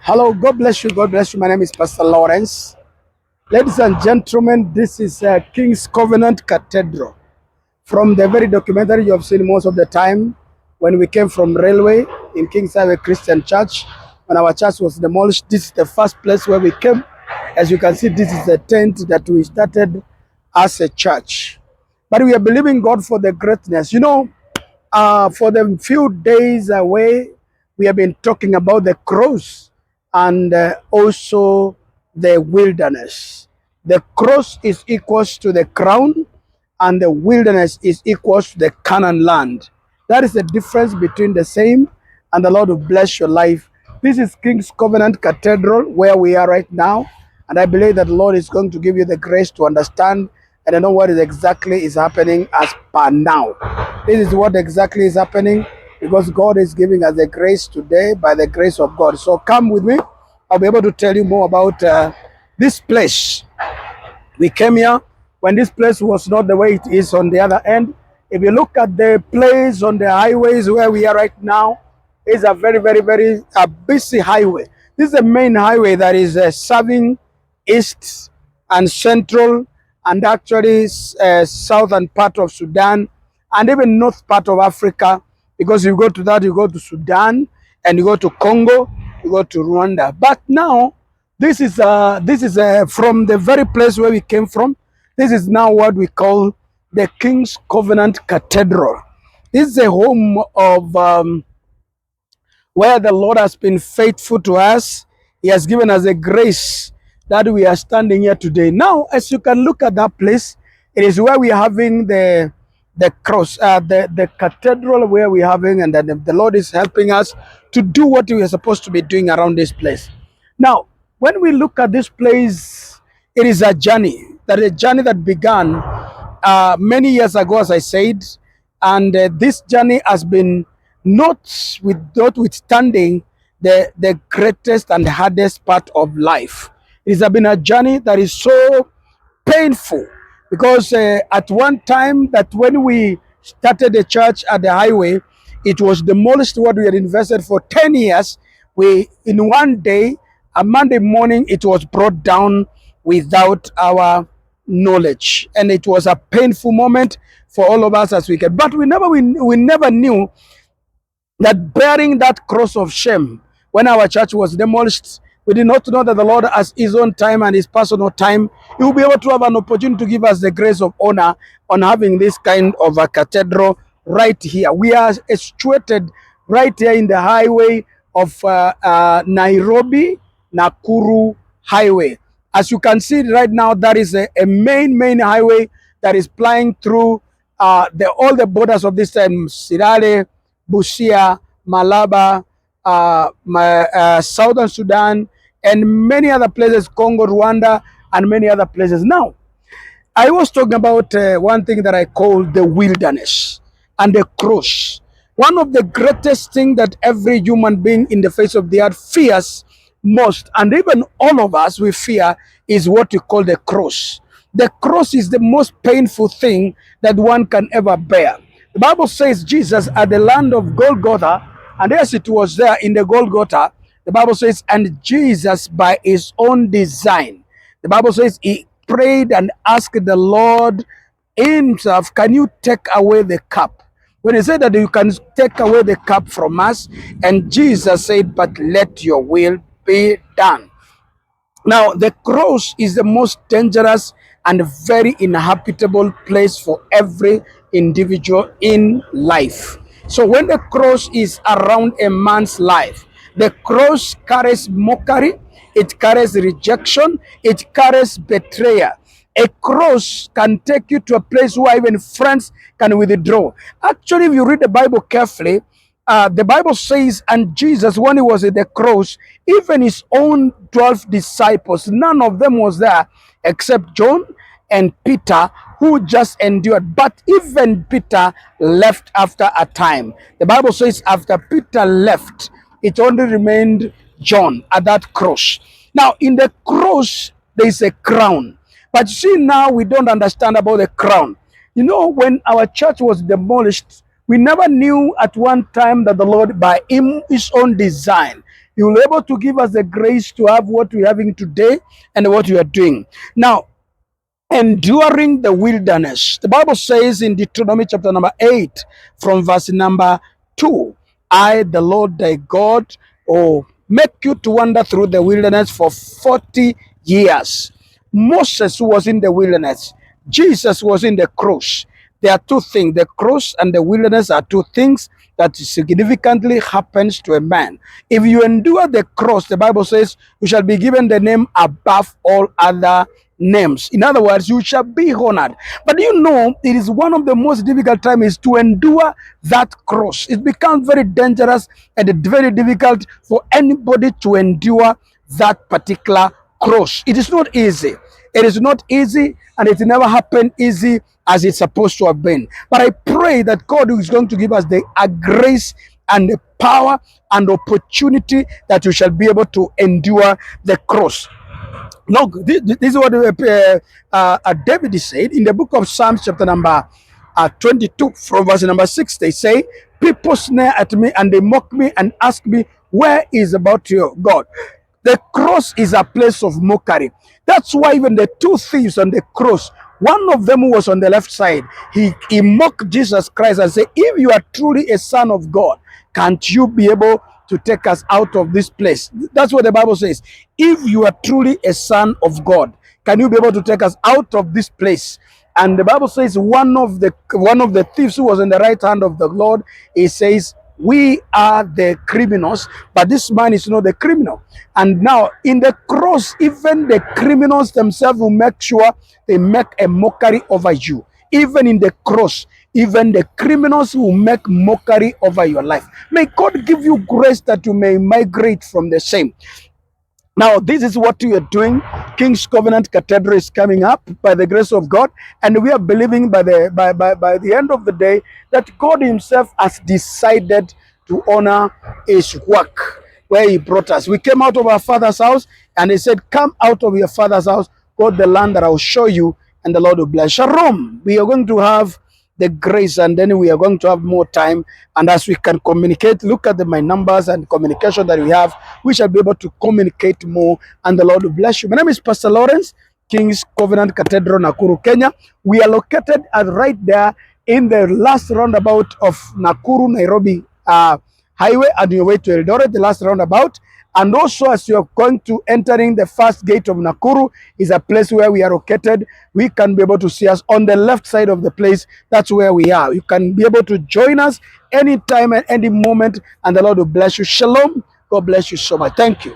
Hello, God bless you. God bless you. My name is Pastor Lawrence. Ladies and gentlemen, this is King's Covenant Cathedral. From the very documentary you have seen most of the time when we came from Railway in King's Highway Christian Church, when our church was demolished, this is the first place where we came. As you can see, this is the tent that we started as a church. But we are believing God for the greatness. For the few days away, we have been talking about the cross and also the wilderness. The cross is equals to the crown, and the wilderness is equals to the Canaan land. That is the difference between the same, and the Lord will bless your life. This is King's Covenant Cathedral, where we are right now, and I believe that the Lord is going to give you the grace to understand and know what is exactly is happening as per now. This is what exactly is happening because God is giving us the grace today by the grace of God. So come with me. I'll be able to tell you more about this place. We came here when this place was not the way it is on the other end. If you look at the place on the highways where we are right now, it's a very busy highway. This is the main highway that is serving east and central and actually southern part of Sudan and even north part of Africa. Because you go to that, you go to Sudan and you go to Congo, you go to Rwanda. But now this is from the very place where we came from. This is now what we call the King's Covenant Cathedral. This is a home of where the Lord has been faithful to us. He has given us a grace that we are standing here today. Now, as you can look at that place, it is where we are having the cross, the cathedral where we're having, and then the Lord is helping us to do what we are supposed to be doing around this place. Now, when we look at this place, it is a journey. That is a journey that began many years ago, as I said, and this journey has been notwithstanding the greatest and hardest part of life. It has been a journey that is so painful because at one time that when we started the church at the highway, it was demolished what we had invested for 10 years. We, in one day, a Monday morning, it was brought down without our knowledge. And it was a painful moment for all of us as we can. But we never knew that bearing that cross of shame when our church was demolished, we did not know that the Lord has his own time and his personal time. He will be able to have an opportunity to give us the grace of honor on having this kind of a cathedral right here. We are situated right here in the highway of Nairobi Nakuru highway. As you can see right now, that is a main highway that is plying through all the borders of this time, Sirare, Busia, Malaba, Southern Sudan, and many other places, Congo, Rwanda, and many other places. Now, I was talking about one thing that I call the wilderness and the cross. One of the greatest things that every human being in the face of the earth fears most, and even all of us we fear, is what we call the cross. The cross is the most painful thing that one can ever bear. The Bible says Jesus at the land of Golgotha, and yes, it was there in the Golgotha, the Bible says, and Jesus by his own design, the Bible says he prayed and asked the Lord himself, can you take away the cup? When he said that you can take away the cup from us, and Jesus said, but let your will be done. Now, the cross is the most dangerous and very inhabitable place for every individual in life. So when the cross is around a man's life, the cross carries mockery, it carries rejection, it carries betrayal. A cross can take you to a place where even friends can withdraw. Actually, if you read the Bible carefully, the Bible says, and Jesus, when he was at the cross, even his own 12 disciples, none of them was there except John and Peter, who just endured. But even Peter left after a time. The Bible says after Peter left, it only remained John at that cross. Now, in the cross, there is a crown. But see, now we don't understand about the crown. You know, when our church was demolished, we never knew at one time that the Lord, by his own design, He will be able to give us the grace to have what we're having today and what we are doing. Now, enduring the wilderness. The Bible says in Deuteronomy chapter number 8, from verse number 2, I, the Lord thy God, make you to wander through the wilderness for 40 years. Moses was in the wilderness. Jesus was in the cross. There are two things. The cross and the wilderness are two things that significantly happens to a man. If you endure the cross, the Bible says, you shall be given the name above all other names. In other words, you shall be honored. But you know, it is one of the most difficult times to endure that cross. It becomes very dangerous and very difficult for anybody to endure that particular cross. It is not easy. It is not easy, and it never happened easy as it's supposed to have been. But I pray that God is going to give us the grace and the power and opportunity that we shall be able to endure the cross. Now, this is what David said in the book of Psalms, chapter number 22, from verse number 6. They say, people snare at me and they mock me and ask me, where is about your God? The cross is a place of mockery. That's why even the two thieves on the cross, one of them who was on the left side, he mocked Jesus Christ and said, if you are truly a son of God, can't you be able to take us out of this place? That's what the Bible says. If you are truly a son of God, can you be able to take us out of this place? And the Bible says one of the thieves who was in the right hand of the Lord, he says, we are the criminals, but this man is not the criminal. And now in the cross, even the criminals themselves will make sure they make a mockery over you. Even in the cross, even the criminals will make mockery over your life. May God give you grace that you may migrate from the same. Now, this is what we are doing. King's Covenant Cathedral is coming up by the grace of God, and we are believing by the end of the day that God himself has decided to honor his work where he brought us. We came out of our father's house, and he said, come out of your father's house, go to the land that I will show you, and the Lord will bless. Shalom. We are going to have the grace, and then we are going to have more time, and as we can communicate, look at my numbers and communication that we have, we shall be able to communicate more, and the Lord will bless you. My name is Pastor Lawrence, King's Covenant Cathedral, Nakuru, Kenya. We are located right there in the last roundabout of Nakuru Nairobi highway, on your way to Eldoret, the last roundabout. And also, as you are going to entering the first gate of Nakuru, is a place where we are located. We can be able to see us on the left side of the place. That's where we are. You can be able to join us anytime at any moment, and the Lord will bless you. Shalom. God bless you so much. Thank you.